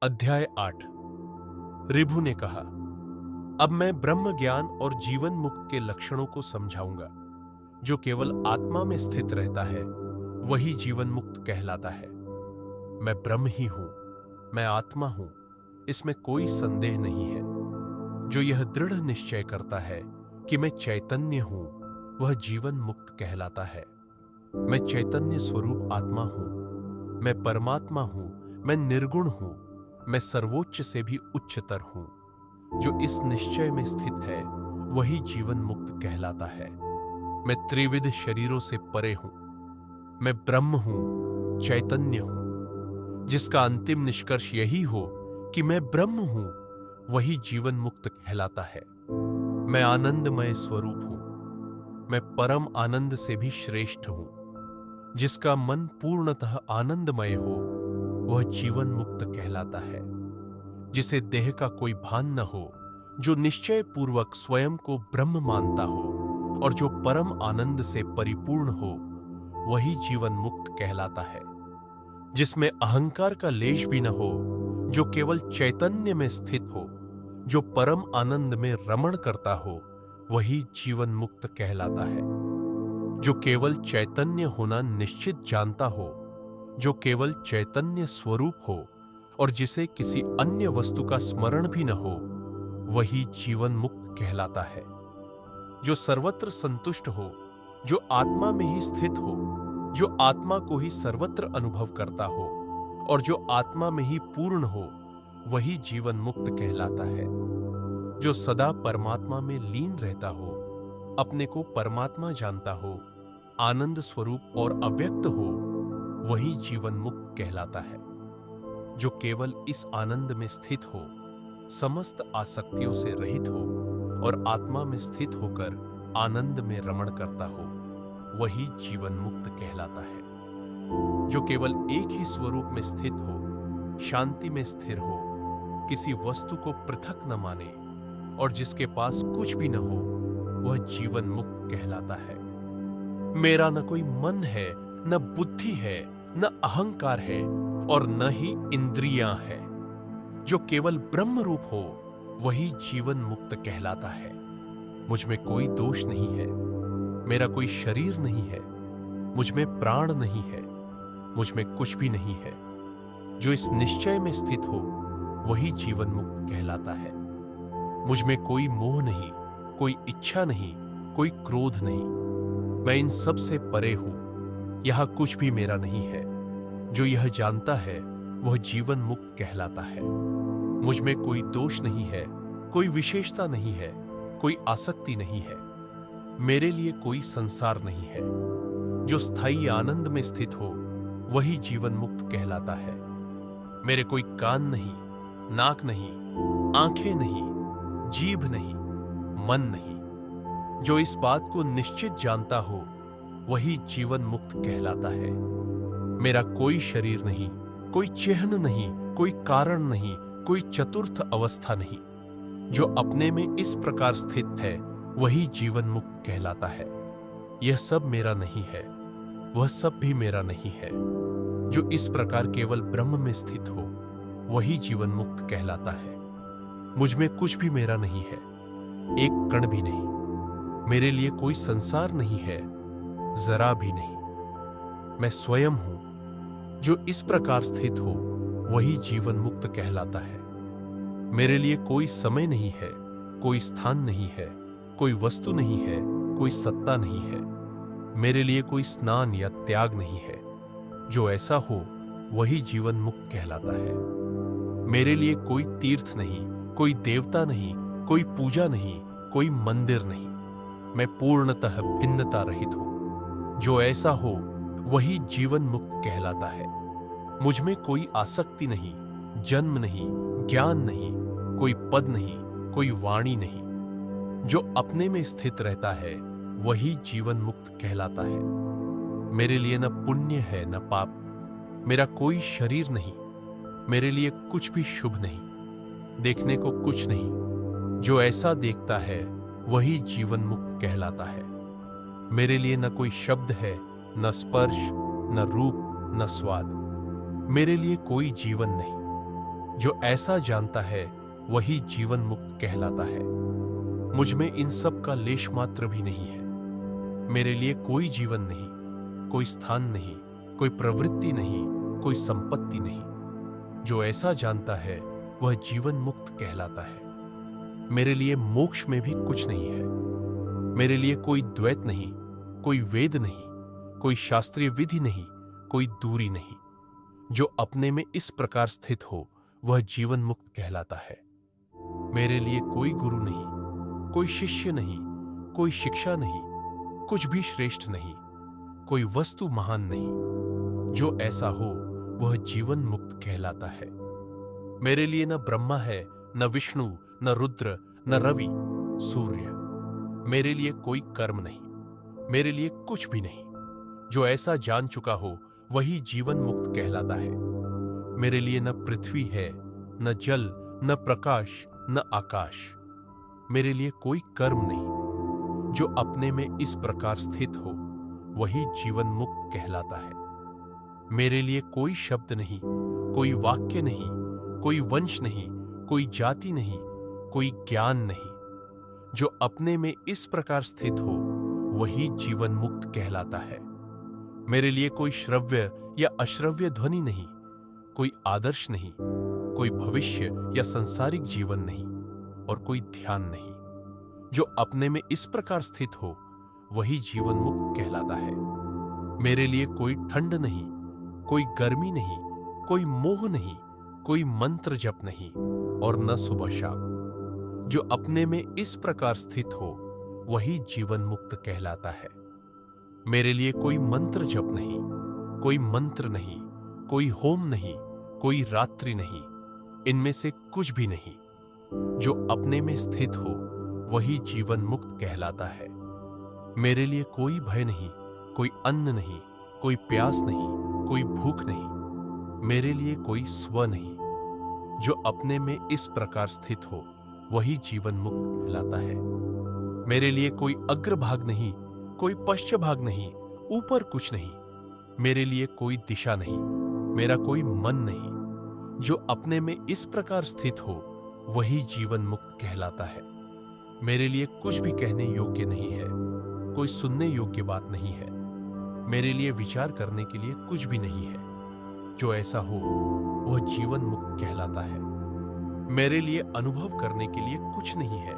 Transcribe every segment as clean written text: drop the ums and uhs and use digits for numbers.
अध्याय 8। ऋभु ने कहा, अब मैं ब्रह्म ज्ञान और जीवन मुक्त के लक्षणों को समझाऊंगा। जो केवल आत्मा में स्थित रहता है वही जीवन मुक्त कहलाता है। मैं ब्रह्म ही हूं, मैं आत्मा हूं, इसमें कोई संदेह नहीं है। जो यह दृढ़ निश्चय करता है कि मैं चैतन्य हूं, वह जीवन मुक्त कहलाता है। मैं चैतन्य स्वरूप आत्मा हूं, मैं परमात्मा हूं, मैं निर्गुण हूं, मैं सर्वोच्च से भी उच्चतर हूं। जो इस निश्चय में स्थित है वही जीवन मुक्त कहलाता है। मैं त्रिविध शरीरों से परे हूं, मैं ब्रह्म हूं, चैतन्य हूं। जिसका अंतिम निष्कर्ष यही हो कि मैं ब्रह्म हूं, वही जीवन मुक्त कहलाता है। मैं आनंदमय स्वरूप हूं, मैं परम आनंद से भी श्रेष्ठ हूं। जिसका मन पूर्णतः आनंदमय हो वह जीवन मुक्त कहलाता है। जिसे देह का कोई भान न हो, जो निश्चय पूर्वक स्वयं को ब्रह्म मानता हो और जो परम आनंद से परिपूर्ण हो, वही जीवन मुक्त कहलाता है। जिसमें अहंकार का लेश भी न हो, जो केवल चैतन्य में स्थित हो, जो परम आनंद में रमण करता हो, वही जीवन मुक्त कहलाता है। जो केवल चैतन्य होना निश्चित जानता हो, जो केवल चैतन्य स्वरूप हो और जिसे किसी अन्य वस्तु का स्मरण भी न हो, वही जीवन मुक्त कहलाता है। जो सर्वत्र संतुष्ट हो, जो आत्मा में ही स्थित हो, जो आत्मा को ही सर्वत्र अनुभव करता हो और जो आत्मा में ही पूर्ण हो, वही जीवन मुक्त कहलाता है। जो सदा परमात्मा में लीन रहता हो, अपने को परमात्मा जानता हो, आनंद स्वरूप और अव्यक्त हो, वही जीवन मुक्त कहलाता है। जो केवल इस आनंद में स्थित हो, समस्त आसक्तियों से रहित हो और आत्मा में स्थित होकर आनंद में रमण करता हो, वही जीवन मुक्त कहलाता है। जो केवल एक ही स्वरूप में स्थित हो, शांति में स्थिर हो, किसी वस्तु को पृथक न माने और जिसके पास कुछ भी न हो, वह जीवन मुक्त कहलाता है। मेरा न कोई मन है, न बुद्धि है, न अहंकार है और न ही इंद्रियां हैं। जो केवल ब्रह्म रूप हो, वही जीवन मुक्त कहलाता है। मुझ में कोई दोष नहीं है, मेरा कोई शरीर नहीं है, मुझ में प्राण नहीं है, मुझ में कुछ भी नहीं है। जो इस निश्चय में स्थित हो, वही जीवन मुक्त कहलाता है। मुझ में कोई मोह नहीं, कोई इच्छा नहीं, कोई क्रोध नहीं। मैं इन सब से परे हूं, यहां कुछ भी मेरा नहीं है। जो यह जानता है वह जीवन मुक्त कहलाता है। मुझ में कोई दोष नहीं है, कोई विशेषता नहीं है, कोई आसक्ति नहीं है। मेरे लिए कोई संसार नहीं है। जो स्थायी आनंद में स्थित हो, वही जीवन मुक्त कहलाता है। मेरे कोई कान नहीं, नाक नहीं, आंखें नहीं, जीभ नहीं, मन नहीं। जो इस बात को निश्चित जानता हो, वही जीवन मुक्त कहलाता है। मेरा कोई शरीर नहीं, कोई चिह्न नहीं, कोई कारण नहीं, कोई चतुर्थ अवस्था नहीं। जो अपने में इस प्रकार स्थित है, वही जीवन मुक्त कहलाता है। यह सब मेरा नहीं है, वह सब भी मेरा नहीं है। जो इस प्रकार केवल ब्रह्म में स्थित हो, वही जीवन मुक्त कहलाता है। मुझ में कुछ भी मेरा नहीं है, एक कण भी नहीं। मेरे लिए कोई संसार नहीं है, जरा भी नहीं। मैं स्वयं हूं। जो इस प्रकार स्थित हो, वही जीवन मुक्त कहलाता है। मेरे लिए कोई समय नहीं है, कोई स्थान नहीं है, कोई वस्तु नहीं है, कोई सत्ता नहीं है। मेरे लिए कोई स्नान या त्याग नहीं है। जो ऐसा हो, वही जीवन मुक्त कहलाता है। मेरे लिए कोई तीर्थ नहीं, कोई देवता नहीं, कोई पूजा नहीं, कोई मंदिर नहीं। मैं पूर्णतः भिन्नता रहित हूं। जो ऐसा हो, वही जीवन मुक्त कहलाता है। मुझ में कोई आसक्ति नहीं, जन्म नहीं, ज्ञान नहीं, कोई पद नहीं, कोई वाणी नहीं। जो अपने में स्थित रहता है, वही जीवन मुक्त कहलाता है। मेरे लिए न पुण्य है न पाप। मेरा कोई शरीर नहीं, मेरे लिए कुछ भी शुभ नहीं, देखने को कुछ नहीं। जो ऐसा देखता है, वही जीवन मुक्त कहलाता है। मेरे लिए न कोई शब्द है, न स्पर्श, न रूप, न स्वाद। मेरे लिए कोई जीवन नहीं। जो ऐसा जानता है वही जीवन मुक्त कहलाता है। मुझ में इन सब का लेश मात्र भी नहीं है। मेरे लिए कोई जीवन नहीं, कोई स्थान नहीं, कोई प्रवृत्ति नहीं, कोई संपत्ति नहीं। जो ऐसा जानता है वह जीवन मुक्त कहलाता है। मेरे लिए मोक्ष में भी कुछ नहीं है। मेरे लिए कोई द्वैत नहीं, कोई वेद नहीं, कोई शास्त्रीय विधि नहीं, कोई दूरी नहीं। जो अपने में इस प्रकार स्थित हो वह जीवन मुक्त कहलाता है। मेरे लिए कोई गुरु नहीं, कोई शिष्य नहीं, कोई शिक्षा नहीं, कुछ भी श्रेष्ठ नहीं, कोई वस्तु महान नहीं। जो ऐसा हो वह जीवन मुक्त कहलाता है। मेरे लिए न ब्रह्मा है, न विष्णु, न रुद्र, न रवि, सूर्य। मेरे लिए कोई कर्म नहीं, मेरे लिए कुछ भी नहीं। जो ऐसा जान चुका हो वही जीवन मुक्त कहलाता है। मेरे लिए न पृथ्वी है, न जल, न प्रकाश, न आकाश। मेरे लिए कोई कर्म नहीं। जो अपने में इस प्रकार स्थित हो वही जीवन मुक्त कहलाता है। मेरे लिए कोई शब्द नहीं, कोई वाक्य नहीं, कोई वंश नहीं, कोई जाति नहीं, कोई ज्ञान नहीं। जो अपने में इस प्रकार स्थित हो वही जीवन मुक्त कहलाता है। मेरे लिए कोई श्रव्य या अश्रव्य ध्वनि नहीं, कोई आदर्श नहीं, कोई भविष्य या संसारिक जीवन नहीं और कोई ध्यान नहीं। जो अपने में इस प्रकार स्थित हो वही जीवन मुक्त कहलाता है। मेरे लिए कोई ठंड नहीं, कोई गर्मी नहीं, कोई मोह नहीं, कोई मंत्र जप नहीं और न सुबह शाम। जो अपने में इस प्रकार स्थित हो वही जीवन मुक्त कहलाता है। मेरे लिए कोई मंत्र जप नहीं, कोई मंत्र नहीं, कोई होम नहीं, कोई रात्रि नहीं, इनमें से कुछ भी नहीं। जो अपने में स्थित हो वही जीवन मुक्त कहलाता है। मेरे लिए कोई भय नहीं, कोई अन्न नहीं, कोई प्यास नहीं, कोई भूख नहीं। मेरे लिए कोई स्व नहीं। जो अपने में इस प्रकार स्थित हो वही जीवन मुक्त कहलाता है। मेरे लिए कोई अग्रभाग नहीं, कोई पश्चभाग नहीं, ऊपर कुछ नहीं। मेरे लिए कोई दिशा नहीं, मेरा कोई मन नहीं। जो अपने में इस प्रकार स्थित हो वही जीवन मुक्त कहलाता है। मेरे लिए कुछ भी कहने योग्य नहीं है, कोई सुनने योग्य बात नहीं है। मेरे लिए विचार करने के लिए कुछ भी नहीं है। जो ऐसा हो वह जीवन मुक्त कहलाता है। मेरे लिए अनुभव करने के लिए कुछ नहीं है,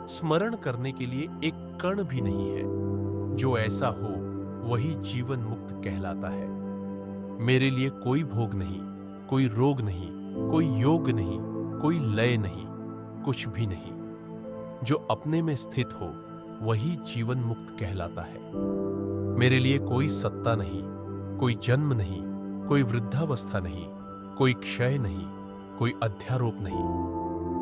स्मरण करने के लिए एक कण भी नहीं है। जो ऐसा हो वही जीवन मुक्त कहलाता है। मेरे लिए कोई भोग नहीं, कोई रोग नहीं, कोई योग नहीं, कोई लय नहीं, कुछ भी नहीं। जो अपने में स्थित हो वही जीवन मुक्त कहलाता है। मेरे लिए कोई सत्ता नहीं, कोई जन्म नहीं, कोई वृद्धावस्था नहीं, कोई क्षय नहीं, कोई अध्यारोप नहीं।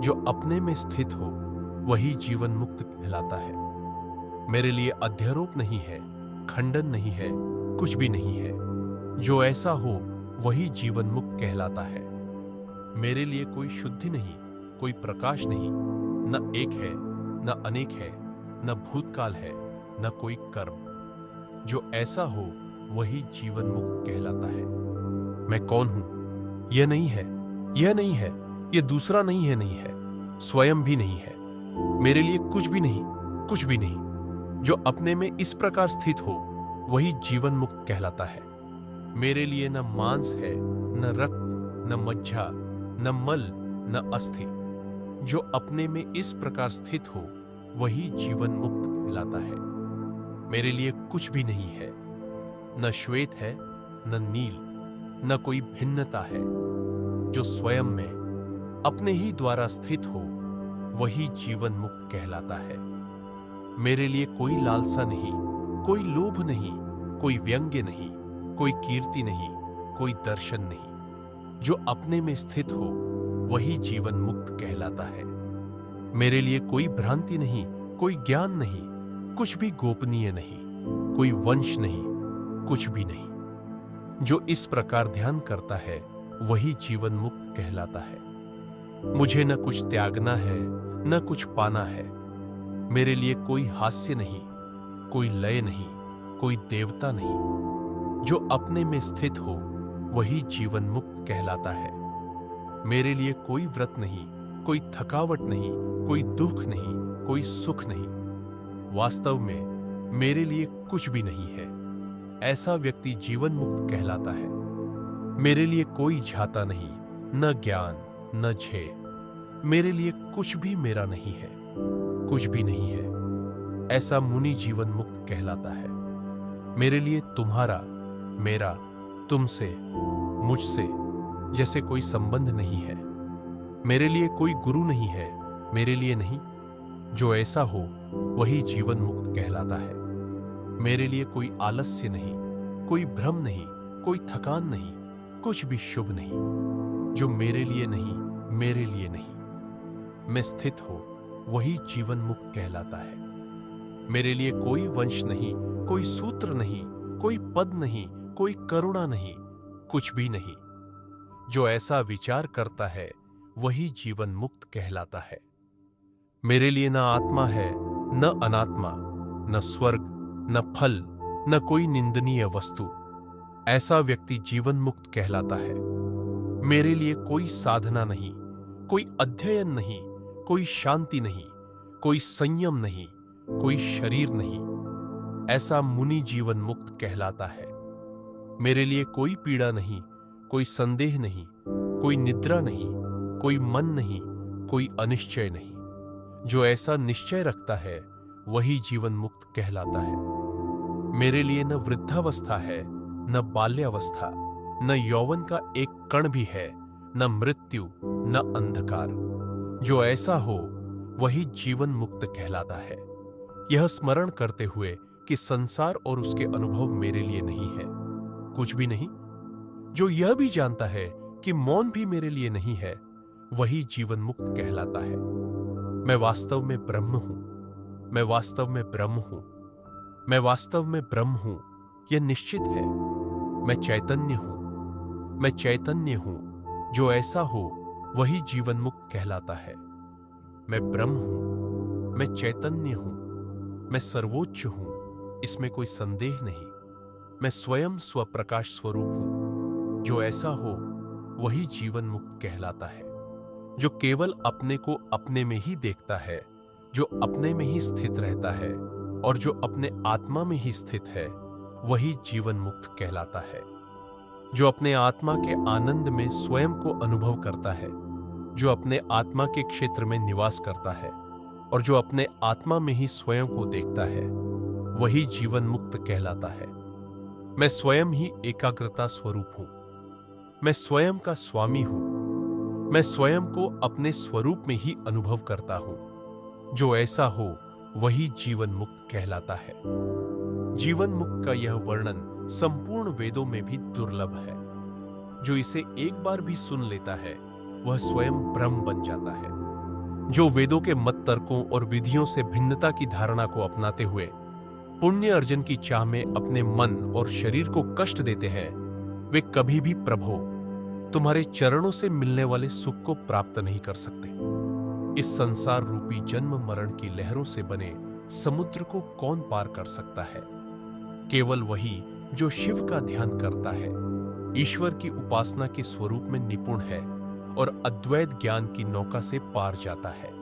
जो अपने में स्थित हो वही जीवन मुक्त कहलाता है। मेरे लिए अध्यारोप नहीं है, खंडन नहीं है, कुछ भी नहीं है। जो ऐसा हो वही जीवन मुक्त कहलाता है। मेरे लिए कोई शुद्धि नहीं, कोई प्रकाश नहीं, न एक है, न अनेक है, न भूतकाल है, न कोई कर्म। जो ऐसा हो वही जीवन मुक्त कहलाता है। मैं कौन हूं? यह नहीं है, यह नहीं है, यह दूसरा नहीं है, नहीं है, स्वयं भी नहीं है। मेरे लिए कुछ भी नहीं, कुछ भी नहीं। जो अपने में इस प्रकार स्थित हो वही जीवन मुक्त कहलाता है। मेरे लिए न मांस है, न रक्त, न मज्जा, न मल, न अस्थि। जो अपने में इस प्रकार स्थित हो वही जीवन मुक्त कहलाता है। मेरे लिए कुछ भी नहीं है, न श्वेत है, न नील, न कोई भिन्नता है। जो स्वयं में अपने ही द्वारा स्थित हो वही जीवन मुक्त कहलाता है। मेरे लिए कोई लालसा नहीं, कोई लोभ नहीं, कोई व्यंग्य नहीं, कोई कीर्ति नहीं, कोई दर्शन नहीं। जो अपने में स्थित हो वही जीवन मुक्त कहलाता है। मेरे लिए कोई भ्रांति नहीं, कोई ज्ञान नहीं, कुछ भी गोपनीय नहीं, कोई वंश नहीं, कुछ भी नहीं। जो इस प्रकार ध्यान करता है वही जीवन मुक्त कहलाता है। मुझे न कुछ त्यागना है, न कुछ पाना है। मेरे लिए कोई हास्य नहीं, कोई लय नहीं, कोई देवता नहीं। जो अपने में स्थित हो वही जीवन मुक्त कहलाता है। मेरे लिए कोई व्रत नहीं, कोई थकावट नहीं, कोई दुख नहीं, कोई सुख नहीं। वास्तव में मेरे लिए कुछ भी नहीं है। ऐसा व्यक्ति जीवन मुक्त कहलाता है। मेरे लिए कोई झाता नहीं, न ज्ञान न झेय। मेरे लिए कुछ भी मेरा नहीं है, कुछ भी नहीं है। ऐसा मुनि जीवन मुक्त कहलाता है। मेरे लिए तुम्हारा, मेरा, तुमसे, मुझसे जैसे कोई संबंध नहीं है। मेरे लिए कोई गुरु नहीं है, मेरे लिए नहीं। जो ऐसा हो वही जीवन मुक्त कहलाता है। मेरे लिए कोई आलस्य नहीं, कोई भ्रम नहीं, कोई थकान नहीं, कुछ भी शुभ नहीं। जो मेरे लिए नहीं, मेरे लिए नहीं में स्थित हो वही जीवन मुक्त कहलाता है। मेरे लिए कोई वंश नहीं, कोई सूत्र नहीं, कोई पद नहीं, कोई करुणा नहीं, कुछ भी नहीं। जो ऐसा विचार करता है वही जीवन मुक्त कहलाता है। मेरे लिए न आत्मा है, न अनात्मा, न स्वर्ग, न फल, न कोई निंदनीय वस्तु। ऐसा व्यक्ति जीवन मुक्त कहलाता है। मेरे लिए कोई साधना नहीं, कोई अध्ययन नहीं, कोई शांति नहीं, कोई संयम नहीं, कोई शरीर नहीं। ऐसा मुनि जीवन मुक्त कहलाता है। मेरे लिए कोई पीड़ा नहीं, कोई संदेह नहीं, कोई निद्रा नहीं, कोई मन नहीं, कोई अनिश्चय नहीं। जो ऐसा निश्चय रखता है वही जीवन मुक्त कहलाता है। मेरे लिए न वृद्धावस्था है, न बाल्यावस्था, न यौवन का एक कण भी है, न मृत्यु, न अंधकार। जो ऐसा हो वही जीवन मुक्त कहलाता है। यह स्मरण करते हुए कि संसार और उसके अनुभव मेरे लिए नहीं है, कुछ भी नहीं। जो यह भी जानता है कि मौन भी मेरे लिए नहीं है, वही जीवन मुक्त कहलाता है। मैं वास्तव में ब्रह्म हूं, मैं वास्तव में ब्रह्म हूं, मैं वास्तव में ब्रह्म हूं, यह निश्चित है। मैं चैतन्य हूं, मैं चैतन्य हूं। जो ऐसा हो वही जीवन मुक्त कहलाता है। मैं ब्रह्म हूं, मैं चैतन्य हूं, मैं सर्वोच्च हूं, इसमें कोई संदेह नहीं। मैं स्वयं स्वप्रकाश स्वरूप हूं। जो ऐसा हो वही जीवन मुक्त कहलाता है। जो केवल अपने को अपने में ही देखता है, जो अपने में ही स्थित रहता है और जो अपने आत्मा में ही स्थित है, वही जीवन मुक्त कहलाता है। जो अपने आत्मा के आनंद में स्वयं को अनुभव करता है, जो अपने आत्मा के क्षेत्र में निवास करता है और जो अपने आत्मा में ही स्वयं को देखता है, वही जीवन मुक्त कहलाता है। मैं स्वयं ही एकाग्रता स्वरूप हूं। मैं स्वयं का स्वामी हूं। मैं स्वयं को अपने स्वरूप में ही अनुभव करता हूं। जो ऐसा हो वही जीवन मुक्त कहलाता है। जीवन मुक्त का यह वर्णन संपूर्ण वेदों में भी दुर्लभ है। जो इसे एक बार भी सुन लेता है वह स्वयं ब्रह्म बन जाता है। जो वेदों के मत तर्कों और विधियों से भिन्नता की धारणा को अपनाते हुए पुण्य अर्जन की चाह में अपने मन और शरीर को कष्ट देते हैं, वे कभी भी प्रभो तुम्हारे चरणों से मिलने वाले सुख को प्राप्त नहीं कर सकते। इस संसार रूपी जन्म मरण की लहरों से बने समुद्र को कौन पार कर सकता है? केवल वही जो शिव का ध्यान करता है, ईश्वर की उपासना के स्वरूप में निपुण है और अद्वैत ज्ञान की नौका से पार जाता है।